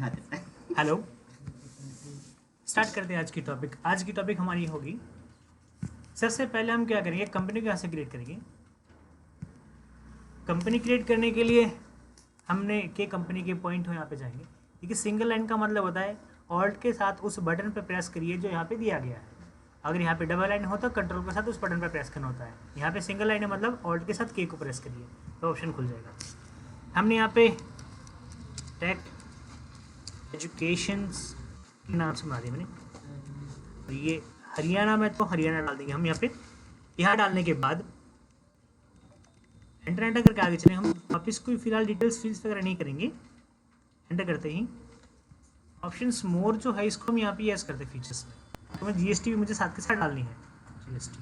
Hello, start करते हैं आज की टॉपिक। आज की टॉपिक हमारी होगी, सबसे पहले हम क्या करेंगे, कंपनी को यहाँ से क्रिएट करेंगे। कंपनी क्रिएट करने के लिए हमने के कंपनी के पॉइंट हो यहाँ पे जाएंगे। देखिए, सिंगल लाइन का मतलब होता है ऑल्ट के साथ उस बटन पर प्रेस करिए जो यहाँ पे दिया गया है। अगर यहाँ पे डबल लाइन हो तो कंट्रोल के साथ उस बटन पर प्रेस करना होता है। यहाँ पे सिंगल लाइन है मतलब ऑल्ट के साथ के को प्रेस करिए तो ऑप्शन खुल जाएगा। हमने यहाँ पे टेक एजुकेशन के नाम से बना दिया मैंने, और ये हरियाणा में तो हरियाणा डाल देंगे हम यहाँ पे। यहाँ डालने के बाद एंटर एंटर करके आगे चलें। हम वापस कोई फिलहाल डिटेल्स फील्ड्स वगैरह नहीं करेंगे। एंटर करते ही ऑप्शंस मोर जो है इसको हम यहाँ पे यस करते फीचर्स में। तो मैं जीएसटी भी मुझे साथ के साथ डालनी है, जीएसटी।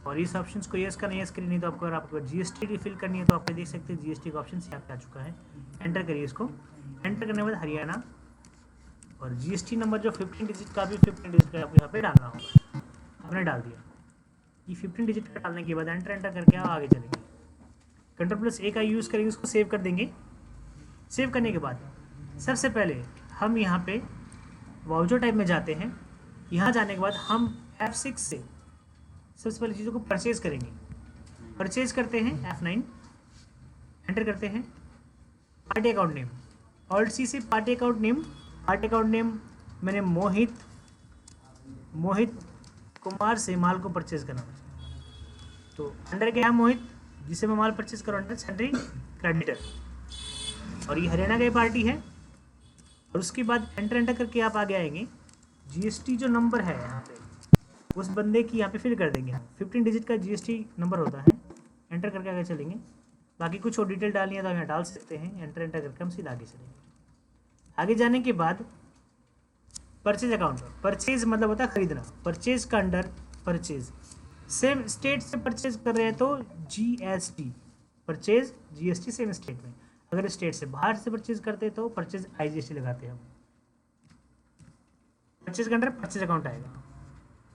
और इस ऑप्शंस को यस करना, यस करिए, नहीं तो आपको अगर आपको जीएसटी रिफिल करनी है तो आप देख सकते हैं जीएसटी का ऑप्शन यहाँ पे आ चुका है। एंटर करिए इसको। एंटर करने के बाद हरियाणा और जीएसटी नंबर जो 15 डिजिट का भी 15 डिजिट का आपको यहाँ पे डालना होगा। आपने डाल दिया। ये 15 डिजिट का डालने के बाद एंटर एंटर करके आप आगे चलेंगे। कंट्रोल+A का यूज़ करेंगे, उसको सेव कर देंगे। सेव करने के बाद सबसे पहले हम यहाँ पे वाउचर टाइप में जाते हैं। यहाँ जाने के बाद हम F6 से सबसे पहले चीज़ों को परचेज करेंगे। परचेज करते हैं F9, एंटर करते हैं पार्टी अकाउंट नेम, Alt+C से party account name. Party account name मैंने मोहित कुमार से माल को परचेज करना, तो अंडर क्या है मोहित जिसे मैं माल परचेज करूँ, अंडर सेंट्री क्रेडिटर। और ये हरियाणा की पार्टी है। और उसके बाद एंटर एंटर करके आप आगे आएंगे। जीएसटी जो नंबर है यहाँ पे उस बंदे की यहाँ पे फिल कर देंगे हम। 15 डिजिट का जीएसटी नंबर होता है। एंटर करके आगे चलेंगे। बाकी कुछ और डिटेल डालनी है तो हम यहाँ डाल सकते हैं। एंटर एंटर करके हम सीधा आगे चलेंगे। आगे जाने के बाद परचेज अकाउंट, परचेज मतलब होता है खरीदना। परचेज का अंडर परचेज, सेम स्टेट से परचेज कर रहे हैं तो GST purchase, GST same state में। अगर स्टेट से बाहर से परचेज करते हैं तो परचेज आईजीएसटी लगाते हैं हम। परचेज के अंडर परचेज अकाउंट आएगा।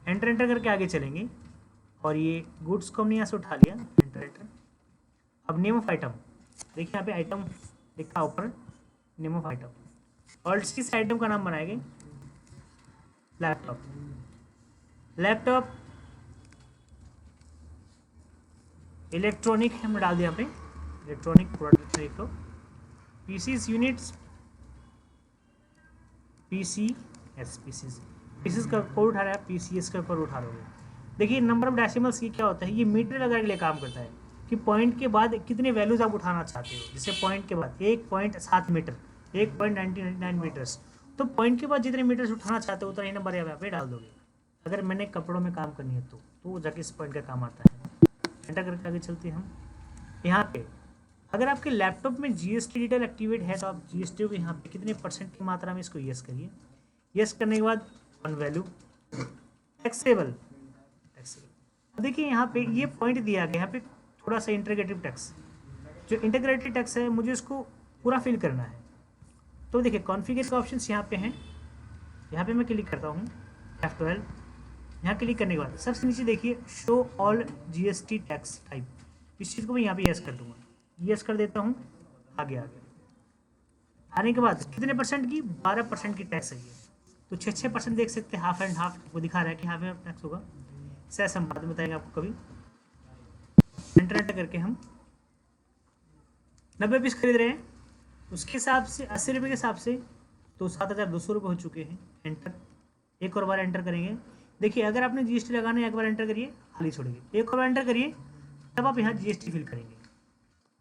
एंटर एंटर करके आगे चलेंगे। और ये गुड्स को हमने यहाँ से उठा लिया। Enter enter. अब नेम ऑफ आइटम, देखिए यहाँ पे आइटम लिखा ऊपर, नेम ऑफ आइटम। Alt+C से आइटम का नाम बनाएंगे लैपटॉप। लैपटॉप इलेक्ट्रॉनिक हमने डाल दिया यहाँ पे, इलेक्ट्रॉनिक प्रोडक्ट। एक तो पीसीस यूनिट्स, पीसीस का कोड उठा रहा है, पीसीएस का कोड उठा रहे हो। देखिए नंबर ऑफ डेसिमल्स ये क्या होता है, ये मीटर वगैरह के लिए काम करता है कि पॉइंट के बाद कितने वैल्यूज आप उठाना चाहते हो। जैसे पॉइंट के बाद 1.7 मीटर, 1.99 मीटर्स, तो पॉइंट के बाद जितने मीटर्स उठाना चाहते हो उतना ही नंबर यहाँ पे डाल दोगे। अगर मैंने कपड़ों में काम करनी है तो जाके इस पॉइंट का काम आता है। एंटर करके आगे चलते हैं हम। यहाँ पे अगर आपके लैपटॉप में जीएसटी डिटेल एक्टिवेट है तो आप जीएसटी को यहाँ पे कितने परसेंट की मात्रा में इसको यस करिए। यस करने के बाद ऑन वैल्यू टैक्सेबल। देखिए यहाँ पे ये पॉइंट दिया गया, यहाँ पे थोड़ा सा इंटीग्रेटिव टैक्स, जो इंटीग्रेटेड टैक्स है मुझे इसको पूरा फिल करना है। तो देखिए कॉन्फ़िगर का ऑप्शन यहाँ पे हैं। यहाँ पे मैं क्लिक करता हूँ F12। यहाँ क्लिक करने के बाद सबसे नीचे देखिए show all GST tax type, इस चीज़ को मैं यहाँ पे यस कर दूँगा। यस कर देता हूँ। आगे आने के बाद कितने परसेंट की, 12% की टैक्स है ये, तो 6% देख सकते हैं। हाफ एंड हाफ वो दिखा रहा है कि हाफ में टैक्स होगा। ऐसा हम बाद में बताएंगे आपको कभी। एंटर एंटर करके हम 90 पीस खरीद रहे हैं, उसके हिसाब से 80 रुपये के हिसाब से तो 7,200 रुपये हो चुके हैं। एंटर, एक और बार एंटर करेंगे। देखिए अगर आपने जीएसटी लगाना है एक बार एंटर करिए, खाली छोड़िए, एक और बार एंटर करिए, तब आप यहाँ जीएसटी फिल करेंगे।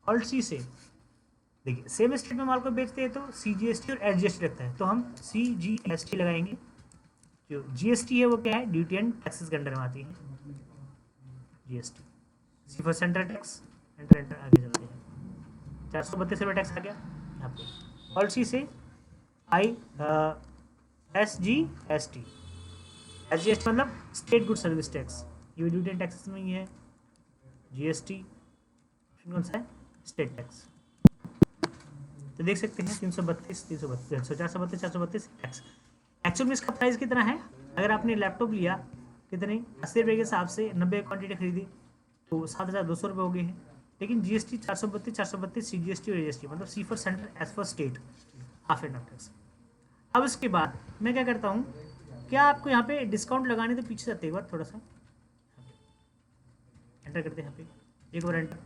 Alt+C से देखिए सेम स्टेट में माल को बेचते हैं तो CGST और SGST लगता है, तो हम CGST लगाएंगे। जो जीएसटी है वो क्या है, ड्यूटी एंड टैक्सेस के अंडर में आती है GST. C for central tax. Enter enter आगे चलते हैं। 432 रुपये टैक्स आ गया यहाँ पे। Alt+C से SGST, SGST मतलब स्टेट गुड सर्विस टैक्स, ये ड्यूटी एंड टैक्सेस में ही है। जीएसटी कौन सा है, स्टेट टैक्स। तो देख सकते हैं 332, 432, 432 टैक्स। एक्चुअल में इसका प्राइस कितना है, अगर आपने लैपटॉप लिया कितने 80 रुपये के हिसाब से 90 क्वांटिटी खरीदी तो 7,200 रुपये हो गए हैं। लेकिन जीएसटी 432 432 CGST और एजीएसटी मतलब C for centre, S for state, half and half tax. अब उसके बाद मैं क्या करता हूँ, क्या आपको यहाँ पे डिस्काउंट लगाने, तो पीछे जाते एक बार थोड़ा सा, एंटर करते हैं यहाँ पे, एक बार एंटर,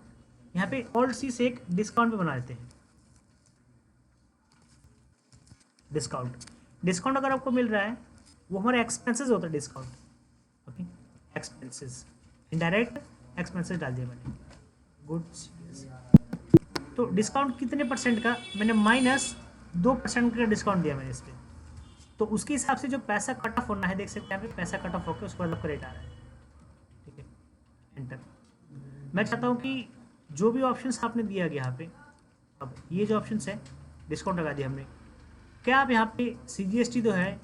यहाँ पे ऑल्ट सी से एक डिस्काउंट पे बना लेते हैं। डिस्काउंट अगर आपको मिल रहा है वो हमारे एक्सपेंसेस होता है discount, okay, expenses, indirect expenses डाल दिया मैंने, गुड्स। तो डिस्काउंट कितने परसेंट का, मैंने -2% का डिस्काउंट दिया मैंने इस पर, तो उसके हिसाब से जो पैसा कट ऑफ होना है, देख सकते हैं यहाँ पे पैसा कट ऑफ होकर उसके बाद आपका रेट आ रहा है, ठीक है, एंटर। मैं चाहता हूँ कि जो भी ऑप्शंस आपने दिया गया यहाँ पे, अब ये जो ऑप्शंस है डिस्काउंट लगा दिया हमने, क्या आप यहाँ पे CGST तो है,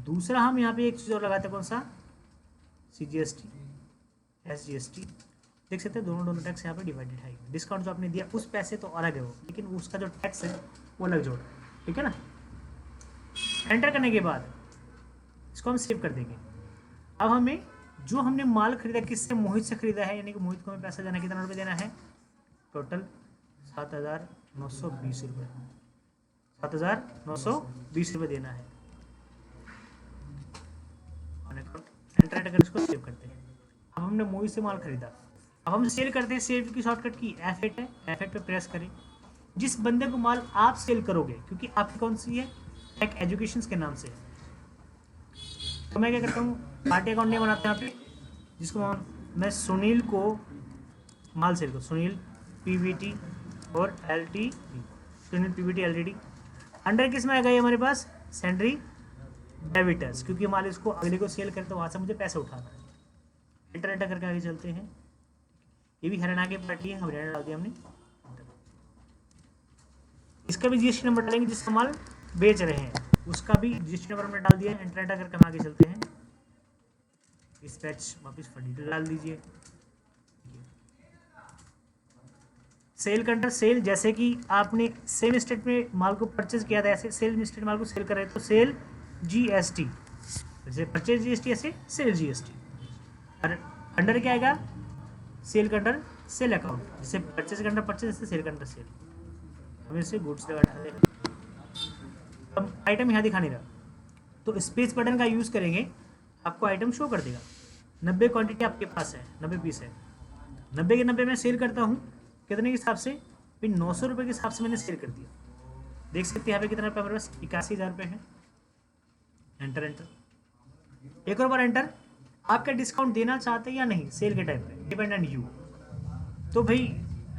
दूसरा हम यहाँ पे एक चीज़ और लगाते हैं, कौन सा, CGST SGST, देख सकते हैं दोनों टैक्स यहाँ पे डिवाइडेड है। डिस्काउंट जो आपने दिया उस पैसे तो अलग है वो, लेकिन उसका जो टैक्स है वो अलग जोड़, ठीक है ना। एंटर करने के बाद इसको हम सेव कर देंगे। अब हमें जो हमने माल खरीदा किससे, मोहित से खरीदा है, यानी कि मोहित को हमें पैसा देना, कितना रुपये देना है, टोटल 7,920 रुपये, 7,920 रुपये देना है। एंटर कर इसको सेव करते हैं। अब हमने मोहित से माल खरीदा, अब हम सेल करते हैं, सेल की शॉर्टकट की F8 है, F8 पे प्रेस करें। जिस बंदे को माल आप सेल करोगे, क्योंकि आपकी कौन सी है, टेक एजुकेशन के नाम से, तो मैं क्या करता हूँ, पार्टी अकाउंट नहीं बनाते यहाँ पे, जिसको मैं सुनील को माल सेल करूँ, सुनील PVT और LTD, Sunil PVT LTD, under किस में आएगा ये हमारे पास, सेंड्री डेबिटर्स, क्योंकि माल इसको अगले को सेल करें तो वहाँ से मुझे पैसा उठाना है। एंटर करके आगे चलते हैं। ये भी हरियाणा की पार्टी है, हरियाणा डाल दिया हमने। इसका भी GST नंबर डालेंगे, जिसका माल बेच रहे हैं उसका भी GST नंबर हमने डाल दिया है। एंटर करके हम आगे चलते हैं। डिस्पैच वापस डिटेल डाल दीजिए। सेल कंटर सेल, जैसे कि आपने सेम स्टेट में माल को परचेज किया था, ऐसे सेल स्टेट माल को सेल कर रहे हैं तो सेल GST, जैसे परचेज GST ऐसे सेल GST। और अंडर क्या आएगा, सेल कंटर सेल अकाउंट, जैसे परचेज कंटर परचेज, जैसे सेल कंटर सेल। हम इसे गुड्स लगा डालें। अब आइटम यहाँ दिखा नहीं रहा, तो स्पेस बटन का यूज़ करेंगे, आपको आइटम शो कर देगा। 90 क्वांटिटी आपके पास है, 90 पीस है, 90 के 90 मैं सेल करता हूँ, कितने के हिसाब से, फिर 900 रुपये के हिसाब से मैंने सेल कर दिया। देख सकते हैं यहाँ पे कितना रुपये मेरे पास, 81,000 रुपये है। एंटर एंटर, एक और बार एंटर। आप क्या डिस्काउंट देना चाहते हैं या नहीं सेल के टाइम पे, डिपेंड ऑन यू। तो भाई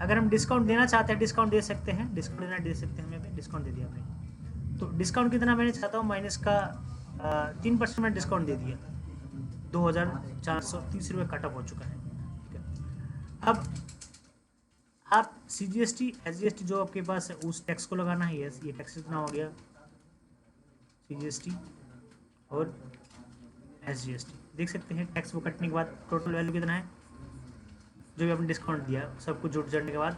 अगर हम डिस्काउंट देना चाहते हैं, डिस्काउंट दे सकते हैं, डिस्काउंट देना दे सकते हैं, हमें डिस्काउंट दे दिया हमने। तो डिस्काउंट कितना मैंने चाहता हूँ, माइनस का 3% में डिस्काउंट दे दिया, 2,430 रुपये कट ऑफ हो चुका है, ठीक है। अब आप CGST SGST जो आपके पास है उस टैक्स को लगाना है। यस, ये टैक्स कितना हो गया, CGST और SGST, देख सकते हैं टैक्स वो कटने के बाद टोटल वैल्यू कितना है, जो भी आपने डिस्काउंट दिया सब कुछ जोड़ने के बाद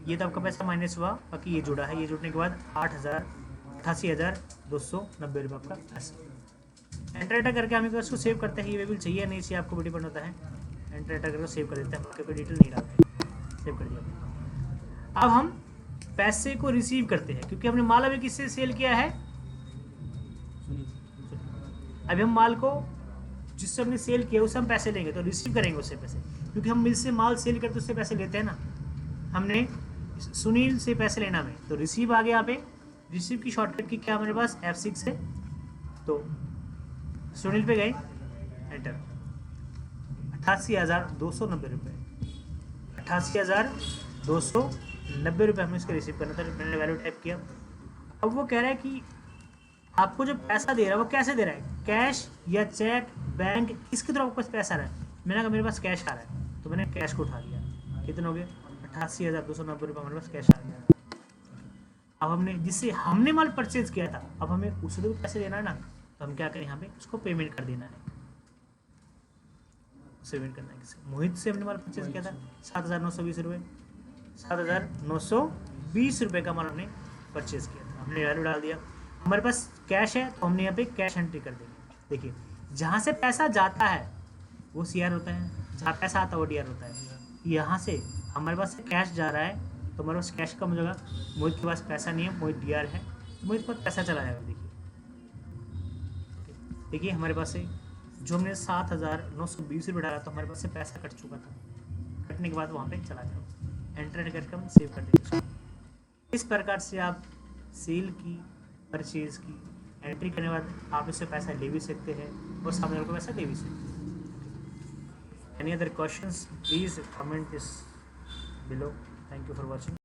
ये तो आपका पैसा माइनस हुआ, बाकी ये जुड़ा है, ये जुड़ने के बाद 88,290 रुपये आपका पैसा। एंटर करके हमें उसको सेव करते हैं। ये बिल चाहिए नहीं चाहिए आपको डिपेंड होता है। एंटर करके सेव कर देते हैं, आपके कोई डिटेल नहीं डालते, सेव कर दिया। अब हम पैसे को रिसीव करते हैं, क्योंकि हमने माल अभी किससे सेल किया है, अभी हम माल को जिससे हमने सेल किया उससे हम पैसे लेंगे, तो रिसीव करेंगे उससे पैसे, क्योंकि हम मिल से माल सेल करते उससे पैसे लेते हैं ना। हमने सुनील से पैसे लेना में, तो रिसीव आ गया। यहाँ पे रिसीव की शॉर्टकट की क्या हमारे पास, F6 है, तो सुनील पे गए, एंटर, 88,290 रुपये, 88,290 रुपये हमें इसके रिसीव करना था। मैंने वैल्यू टाइप किया। अब वो कह रहा है कि आपको जो पैसा दे रहा है वो कैसे दे रहा है, कैश या चेक, बैंक, किसकी तरफ आपको पैसा आ रहा है। मैंने कहा मेरे पास कैश आ रहा है, तो मैंने कैश को उठा लिया। कितने हो गए, 88,290 रुपये हमारे पास कैश आ गया। अब हमने जिससे हमने माल परचेज किया था, अब हमें उसे तो पैसे देना है ना, तो हम क्या करें, यहाँ पे उसको पेमेंट कर देना है। पेमेंट करना है किसी, मोहित से हमने माल परचेज किया था 7,920 रुपये, 7,920 रुपये का माल हमने परचेज किया था। हमने वैल्यू डाल दिया। हमारे पास कैश है तो हमने यहाँ पे कैश एंट्री कर देंगे। देखिए जहाँ से पैसा जाता है वो CR होता है, जहाँ पैसा आता है वो DR होता है। यहाँ से हमारे पास से कैश जा रहा है तो हमारे पास कैश कम हो जाएगा। मोहित के पास पैसा नहीं है, मोहित DR है, मोहित के पास पैसा चला जाएगा। देखिए देखिए हमारे पास से जो हमने 7,920 रुपये डाला तो हमारे पास से पैसा कट चुका था। कटने के बाद वहाँ पे चला गया, एंटर करके हम सेव कर देंगे इसको। इस प्रकार से आप सेल की, परचेज की एंट्री करने के बाद आप इससे पैसा ले भी सकते हैं और सामने वाले को पैसा दे भी सकते हैं। Any other questions please comment this below. Thank you for watching.